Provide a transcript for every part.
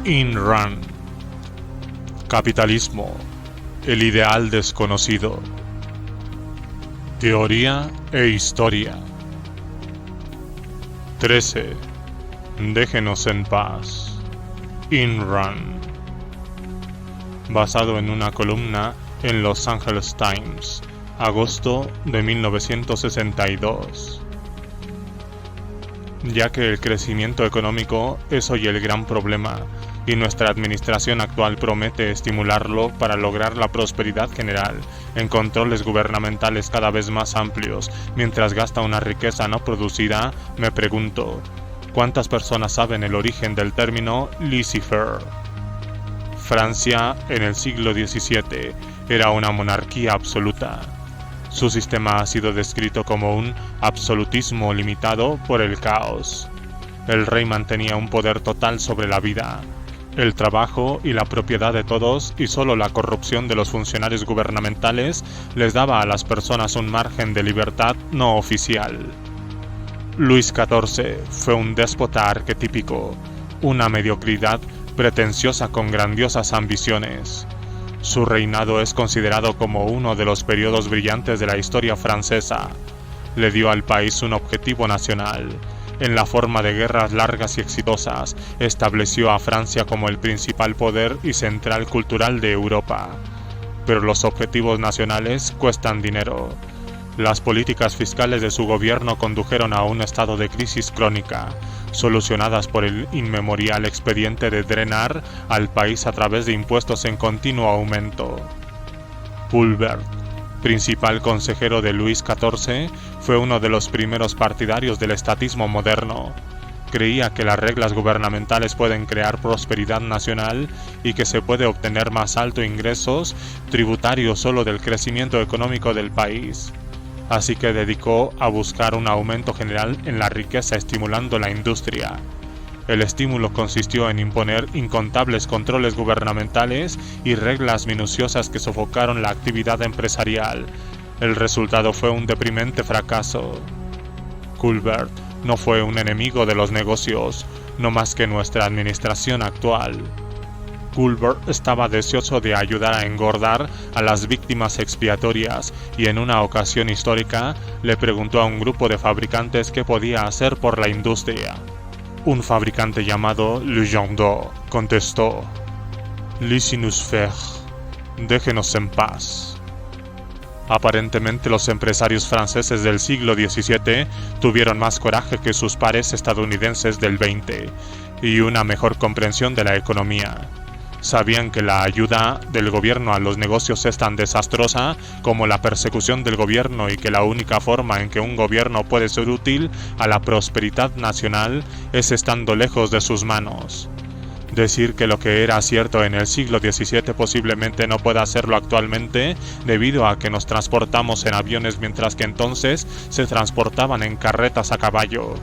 Ayn Rand. Capitalismo, el ideal desconocido. Teoría e historia. 13. Déjenos en paz. Ayn Rand. Basado en una columna en Los Angeles Times, agosto de 1962. Ya que el crecimiento económico es hoy el gran problema, y nuestra administración actual promete estimularlo para lograr la prosperidad general en controles gubernamentales cada vez más amplios, mientras gasta una riqueza no producida, me pregunto, ¿cuántas personas saben el origen del término laissez-faire? Francia, en el siglo XVII, era una monarquía absoluta. Su sistema ha sido descrito como un absolutismo limitado por el caos. El rey mantenía un poder total sobre la vida, el trabajo y la propiedad de todos, y solo la corrupción de los funcionarios gubernamentales les daba a las personas un margen de libertad no oficial. Luis XIV fue un déspota arquetípico, una mediocridad pretenciosa con grandiosas ambiciones. Su reinado es considerado como uno de los periodos brillantes de la historia francesa. Le dio al país un objetivo nacional. En la forma de guerras largas y exitosas, estableció a Francia como el principal poder y central cultural de Europa. Pero los objetivos nacionales cuestan dinero. Las políticas fiscales de su gobierno condujeron a un estado de crisis crónica, solucionadas por el inmemorial expediente de drenar al país a través de impuestos en continuo aumento. Poulbert, principal consejero de Luis XIV, fue uno de los primeros partidarios del estatismo moderno. Creía que las reglas gubernamentales pueden crear prosperidad nacional y que se puede obtener más altos ingresos tributarios solo del crecimiento económico del país. Así que dedicó a buscar un aumento general en la riqueza estimulando la industria. El estímulo consistió en imponer incontables controles gubernamentales y reglas minuciosas que sofocaron la actividad empresarial. El resultado fue un deprimente fracaso. Poulbert no fue un enemigo de los negocios, no más que nuestra administración actual. Poulbert estaba deseoso de ayudar a engordar a las víctimas expiatorias y en una ocasión histórica le preguntó a un grupo de fabricantes qué podía hacer por la industria. Un fabricante llamado Legendre contestó: «Laissez-nous faire, déjenos en paz». Aparentemente los empresarios franceses del siglo XVII tuvieron más coraje que sus pares estadounidenses del XX y una mejor comprensión de la economía. Sabían que la ayuda del gobierno a los negocios es tan desastrosa como la persecución del gobierno y que la única forma en que un gobierno puede ser útil a la prosperidad nacional es estando lejos de sus manos. Decir que lo que era cierto en el siglo XVII posiblemente no pueda serlo actualmente debido a que nos transportamos en aviones mientras que entonces se transportaban en carretas a caballo.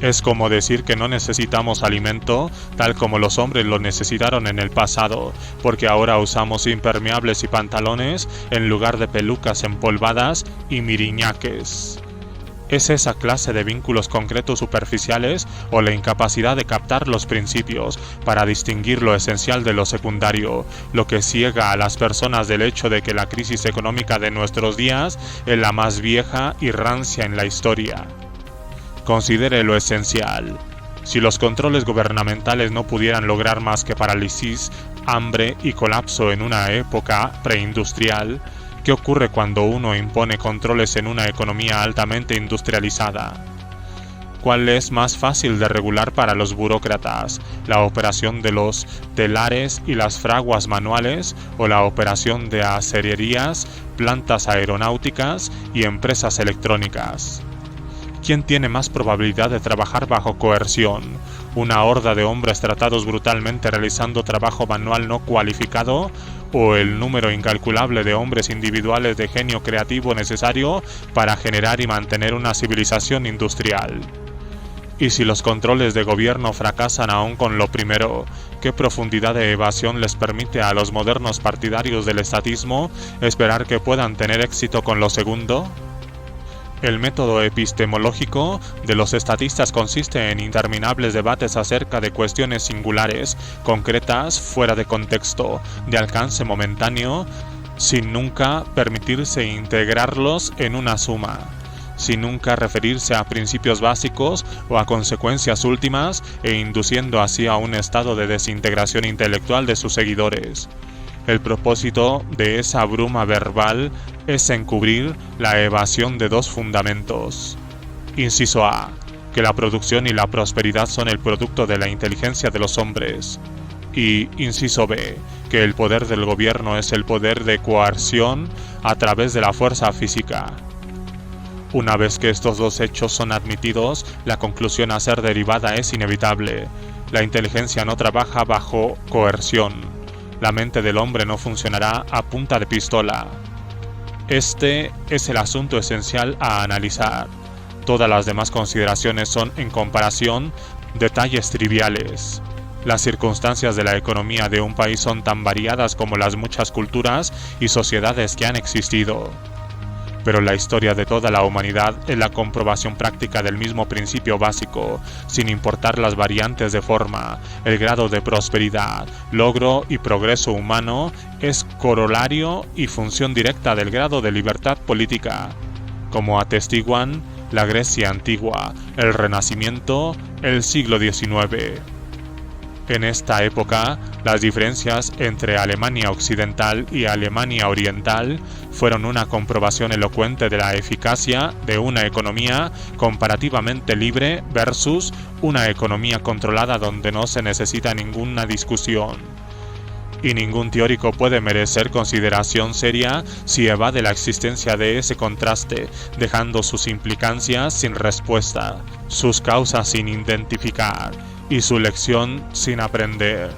Es como decir que no necesitamos alimento, tal como los hombres lo necesitaron en el pasado, porque ahora usamos impermeables y pantalones en lugar de pelucas empolvadas y miriñaques. ¿Es esa clase de vínculos concretos superficiales o la incapacidad de captar los principios para distinguir lo esencial de lo secundario, lo que ciega a las personas del hecho de que la crisis económica de nuestros días es la más vieja y rancia en la historia? Considere lo esencial. Si los controles gubernamentales no pudieran lograr más que parálisis, hambre y colapso en una época preindustrial, ¿qué ocurre cuando uno impone controles en una economía altamente industrializada? ¿Cuál es más fácil de regular para los burócratas, la operación de los telares y las fraguas manuales o la operación de acererías, plantas aeronáuticas y empresas electrónicas? ¿Quién tiene más probabilidad de trabajar bajo coerción? ¿Una horda de hombres tratados brutalmente realizando trabajo manual no cualificado? ¿O el número incalculable de hombres individuales de genio creativo necesario para generar y mantener una civilización industrial? Y si los controles de gobierno fracasan aún con lo primero, ¿qué profundidad de evasión les permite a los modernos partidarios del estatismo esperar que puedan tener éxito con lo segundo? El método epistemológico de los estatistas consiste en interminables debates acerca de cuestiones singulares, concretas, fuera de contexto, de alcance momentáneo, sin nunca permitirse integrarlos en una suma, sin nunca referirse a principios básicos o a consecuencias últimas e induciendo así a un estado de desintegración intelectual de sus seguidores. El propósito de esa bruma verbal es encubrir la evasión de dos fundamentos. Inciso A, que la producción y la prosperidad son el producto de la inteligencia de los hombres. Y inciso B, que el poder del gobierno es el poder de coerción a través de la fuerza física. Una vez que estos dos hechos son admitidos, la conclusión a ser derivada es inevitable. La inteligencia no trabaja bajo coerción. La mente del hombre no funcionará a punta de pistola. Este es el asunto esencial a analizar. Todas las demás consideraciones son, en comparación, detalles triviales. Las circunstancias de la economía de un país son tan variadas como las muchas culturas y sociedades que han existido. Pero la historia de toda la humanidad es la comprobación práctica del mismo principio básico, sin importar las variantes de forma. El grado de prosperidad, logro y progreso humano es corolario y función directa del grado de libertad política, como atestiguan la Grecia antigua, el Renacimiento, el siglo XIX. En esta época, las diferencias entre Alemania Occidental y Alemania Oriental fueron una comprobación elocuente de la eficacia de una economía comparativamente libre versus una economía controlada donde no se necesita ninguna discusión. Y ningún teórico puede merecer consideración seria si evade la existencia de ese contraste, dejando sus implicancias sin respuesta, sus causas sin identificar y su lección sin aprender.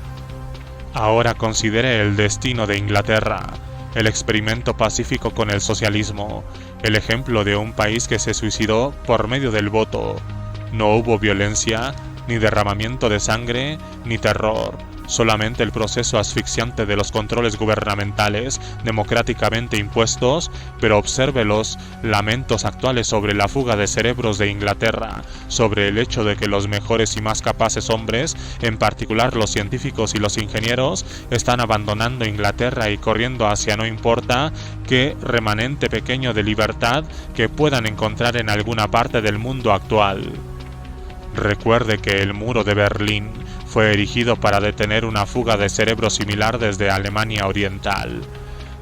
Ahora considere el destino de Inglaterra, el experimento pacífico con el socialismo, el ejemplo de un país que se suicidó por medio del voto. No hubo violencia, ni derramamiento de sangre, ni terror. Solamente el proceso asfixiante de los controles gubernamentales democráticamente impuestos, pero observe los lamentos actuales sobre la fuga de cerebros de Inglaterra, sobre el hecho de que los mejores y más capaces hombres, en particular los científicos y los ingenieros, están abandonando Inglaterra y corriendo hacia no importa qué remanente pequeño de libertad que puedan encontrar en alguna parte del mundo actual. Recuerde que el muro de Berlín fue erigido para detener una fuga de cerebro similar desde Alemania Oriental.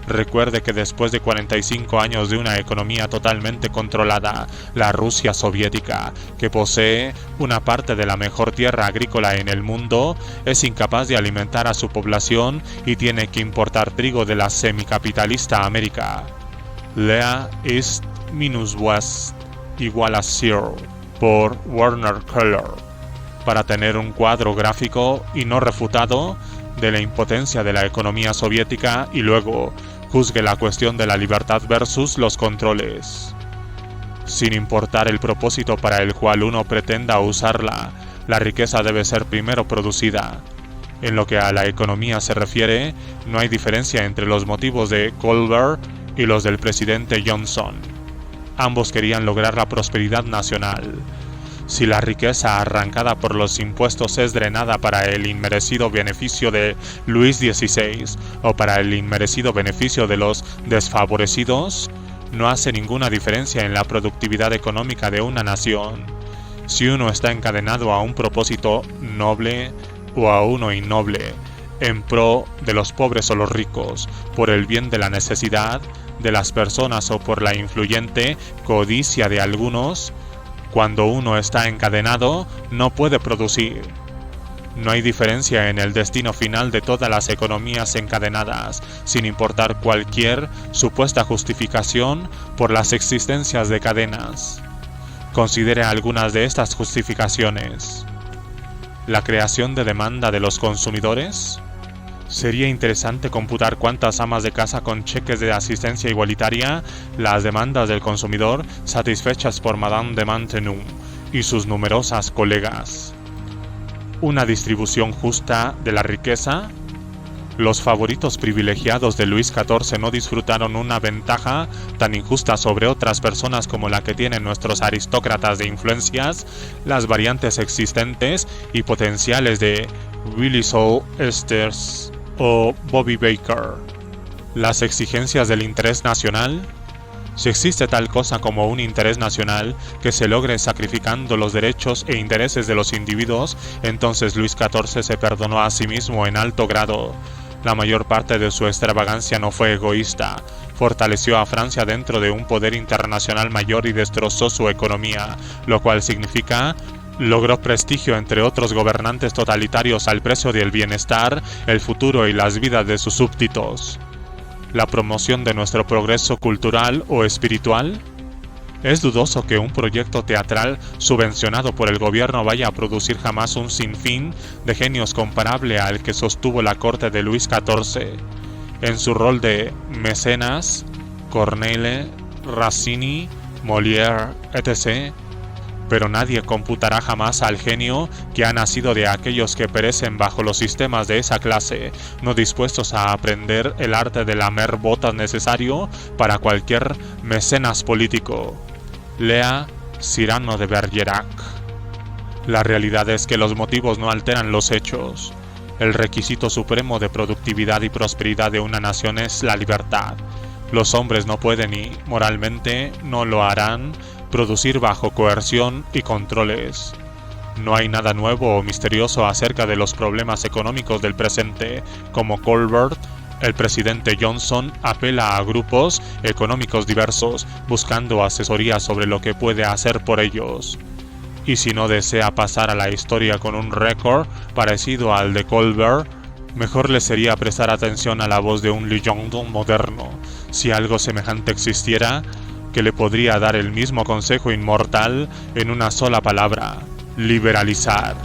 Recuerde que después de 45 años de una economía totalmente controlada, la Rusia soviética, que posee una parte de la mejor tierra agrícola en el mundo, es incapaz de alimentar a su población y tiene que importar trigo de la semicapitalista América. Lea East minus West igual a 0 por Werner Keller, para tener un cuadro gráfico y no refutado de la impotencia de la economía soviética y luego juzgue la cuestión de la libertad versus los controles. Sin importar el propósito para el cual uno pretenda usarla, la riqueza debe ser primero producida. En lo que a la economía se refiere, no hay diferencia entre los motivos de Colbert y los del presidente Johnson. Ambos querían lograr la prosperidad nacional. Si la riqueza arrancada por los impuestos es drenada para el inmerecido beneficio de Luis XVI o para el inmerecido beneficio de los desfavorecidos, no hace ninguna diferencia en la productividad económica de una nación. Si uno está encadenado a un propósito noble o a uno innoble, en pro de los pobres o los ricos, por el bien de la necesidad de las personas o por la influyente codicia de algunos, cuando uno está encadenado, no puede producir. No hay diferencia en el destino final de todas las economías encadenadas, sin importar cualquier supuesta justificación por las existencias de cadenas. Considere algunas de estas justificaciones. La creación de demanda de los consumidores. Sería interesante computar cuántas amas de casa con cheques de asistencia igualitaria las demandas del consumidor satisfechas por Madame de Maintenon y sus numerosas colegas. Una distribución justa de la riqueza. Los favoritos privilegiados de Luis XIV no disfrutaron una ventaja tan injusta sobre otras personas como la que tienen nuestros aristócratas de influencias. Las variantes existentes y potenciales de Willis O. Esters o Bobby Baker. Las exigencias del interés nacional. Si existe tal cosa como un interés nacional que se logre sacrificando los derechos e intereses de los individuos, entonces Luis XIV se perdonó a sí mismo en alto grado. La mayor parte de su extravagancia no fue egoísta, fortaleció a Francia dentro de un poder internacional mayor y destrozó su economía, lo cual significa logró prestigio entre otros gobernantes totalitarios al precio del bienestar, el futuro y las vidas de sus súbditos. La promoción de nuestro progreso cultural o espiritual. Es dudoso que un proyecto teatral subvencionado por el gobierno vaya a producir jamás un sinfín de genios comparable al que sostuvo la corte de Luis XIV. En su rol de mecenas, Corneille, Racine, Molière, etc., pero nadie computará jamás al genio que ha nacido de aquellos que perecen bajo los sistemas de esa clase, no dispuestos a aprender el arte de lamer botas necesario para cualquier mecenas político. Lea Cyrano de Bergerac. La realidad es que los motivos no alteran los hechos. El requisito supremo de productividad y prosperidad de una nación es la libertad. Los hombres no pueden y, moralmente, no lo harán, producir bajo coerción y controles. No hay nada nuevo o misterioso acerca de los problemas económicos del presente, como Colbert, el presidente Johnson apela a grupos económicos diversos, buscando asesoría sobre lo que puede hacer por ellos. Y si no desea pasar a la historia con un récord parecido al de Colbert, mejor le sería prestar atención a la voz de un Legendre moderno, si algo semejante existiera, que le podría dar el mismo consejo inmortal en una sola palabra: liberalizar.